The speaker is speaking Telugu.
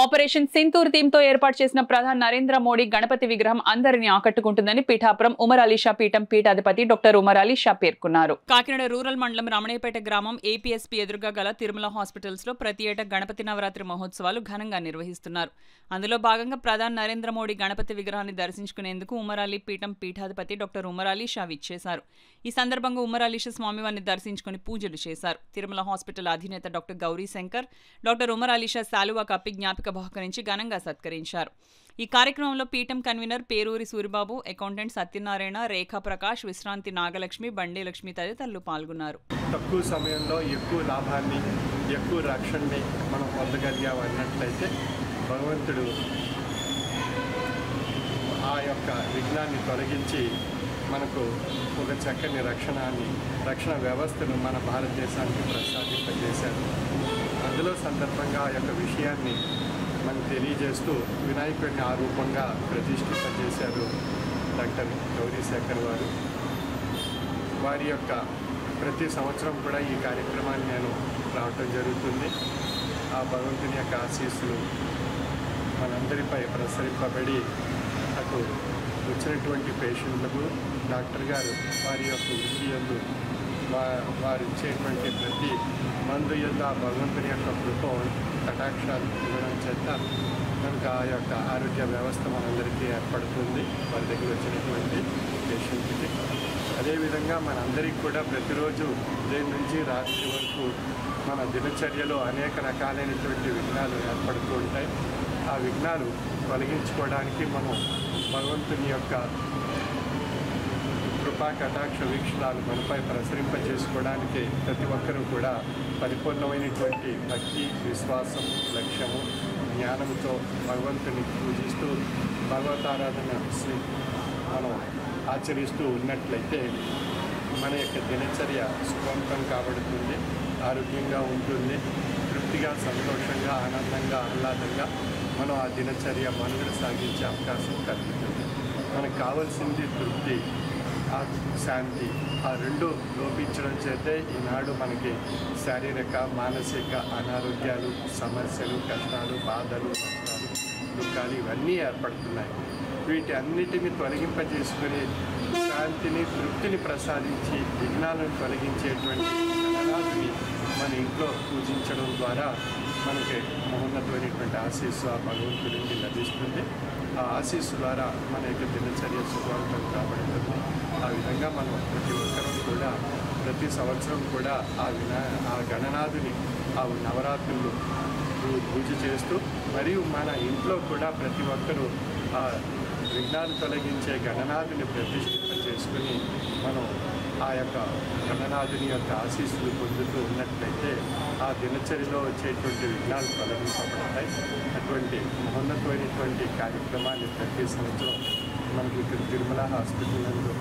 ఆపరేషన్ సింతూర్ థీమ్ తో ఏర్పాటు చేసిన ప్రధాని నరేంద్ర మోడీ గణపతి విగ్రహం అందరినీ ఆకట్టుకుంటుందని పీఠాపురం ఉమర్ అలీ షా పీఠం పీఠాధిపతి డాక్టర్ ఉమర్ అలీ షా పేర్కొన్నారు. కాకినాడ రూరల్ మండలం రమణయ్యపేట గ్రామం ఏపీఎస్పీ ఎదురుగా గల తిరుమల హాస్పిటల్స్ లో ప్రతి ఏటా గణపతి నవరాత్రి మహోత్సవాలు ఘనంగా నిర్వహిస్తున్నారు. అందులో భాగంగా ప్రధాని నరేంద్ర మోడీ గణపతి విగ్రహాన్ని దర్శించుకునేందుకు ఉమర్ అలీ పీఠం పీఠాధిపతి డాక్టర్ ఉమర్ అలీ షా విచ్చేశారు. ఈ సందర్భంగా ఉమర్ అలీ షా స్వామివారిని దర్శించుకుని పూజలు చేశారు. తిరుమల హాస్పిటల్ అధినేత డాక్టర్ గౌరీ శంకర్ డాక్టర్ ఉమర్ అలీ షా శాలువా కప్పి జ్ఞాపిక బహుకరించి ఘనంగా సత్కరించారు. ఈ కార్యక్రమంలో పీఠం కన్వీనర్ పేరూరి సూరిబాబు, అకౌంటెంట్ సత్యనారాయణ, రేఖా ప్రకాష్, విశ్రాంతి నాగలక్ష్మి, బండే లక్ష్మి తదితరులు పాల్గొన్నారు. తక్కువ సమయంలో ఎక్కువ లాభాన్ని, ఎక్కువ రక్షణని మనం పొందగలిగామన్నట్లయితే భగవంతుడు ఆ యొక్క విఘ్నాన్ని తొలగించి మనకు ఒక చక్కని రక్షణ వ్యవస్థను మన భారతదేశానికి ప్రసాదింపజేశారు. అందులో సందర్భంగా ఆ యొక్క విషయాన్ని మనం తెలియజేస్తూ వినాయకుడిని ఆ రూపంగా ప్రతిష్ఠింపజేశారు డాక్టర్ గౌరీ శంకర్ వారు. వారి యొక్క ప్రతి సంవత్సరం కూడా ఈ కార్యక్రమాన్ని నేను రావటం జరుగుతుంది. ఆ భగవంతుని యొక్క ఆశీస్సులు మనందరిపై ప్రసరింపబడి అటు వచ్చినటువంటి పేషెంట్లకు డాక్టర్ గారు వారి యొక్క వృత్తి యందు వారు ఇచ్చేటువంటి ప్రతి మందు యందు ఆ భగవంతుని యొక్క కృప కటాక్షాలు ఇవ్వడం చేత మనకు ఆ యొక్క ఆరోగ్య వ్యవస్థ మనందరికీ ఏర్పడుతుంది వారి దగ్గర వచ్చినటువంటి పేషెంట్కి. అదేవిధంగా మనందరికీ కూడా ప్రతిరోజు ఉదయం నుంచి రాత్రి వరకు మన దినచర్యలో అనేక రకాలైనటువంటి విఘ్నాలు ఏర్పడుతూ ఉంటాయి. ఆ విఘ్నాలు తొలగించుకోవడానికి మనం భగవంతుని యొక్క కృపా కటాక్ష వీక్షణాలు మనపై ప్రసరింపజేసుకోవడానికి ప్రతి ఒక్కరూ కూడా పరిపూర్ణమైనటువంటి భక్తి, విశ్వాసం, లక్ష్యము, జ్ఞానంతో భగవంతుని పూజిస్తూ భగవతారాధన మనం ఆచరిస్తూ ఉన్నట్లయితే మన యొక్క దినచర్య సుఖవంతం కాబడుతుంది, ఆరోగ్యంగా ఉంటుంది, తృప్తిగా, సంతోషంగా, ఆనందంగా, ఆహ్లాదంగా మనం ఆ దినచర్య మనుగడ సాగించే అవకాశం కలుగుతుంది. మనకు కావాల్సింది తృప్తి, ఆ శాంతి, ఆ రెండు లోపించడం చేతే ఈనాడు మనకి శారీరక, మానసిక అనారోగ్యాలు, సమస్యలు, కష్టాలు, బాధలు, నష్టాలు, దుఃఖాలు ఇవన్నీ ఏర్పడుతున్నాయి. వీటి అన్నిటిని తొలగింపజేసుకుని శాంతిని, తృప్తిని ప్రసాదించి విఘ్నాలను తొలగించేటువంటి గణనాథుని మన ఇంట్లో పూజించడం ద్వారా మనకి మహోన్నతమైనటువంటి ఆశీస్సు ఆ భగవంతుడి నుండి లభిస్తుంది. ఆ ఆశీస్సు ద్వారా మన యొక్క దినచర్య సుఖవంతం కాబడుతుంది. ఆ విధంగా మనం ప్రతి ఒక్కరూ కూడా ప్రతి సంవత్సరం కూడా ఆ గణనాథుని ఆ నవరాత్రులు పూజ చేస్తూ మరియు మన ఇంట్లో కూడా ప్రతి ఒక్కరూ ఆ విఘ్నాలు తొలగించే గణనాథుని ప్రతిష్ఠింప చేసుకుని మనం ఆ యొక్క గణనాథుని యొక్క ఆశీస్సులు పొందుతూ ఉన్నట్లయితే ఆ దినచర్యలో వచ్చేటువంటి విఘ్నాలు తొలగించబడతాయి. అటువంటి మహోన్నతమైనటువంటి కార్యక్రమాన్ని ప్రతి సంవత్సరం మనకి ఇక్కడ తిరుమల హాస్పిటల్ నందు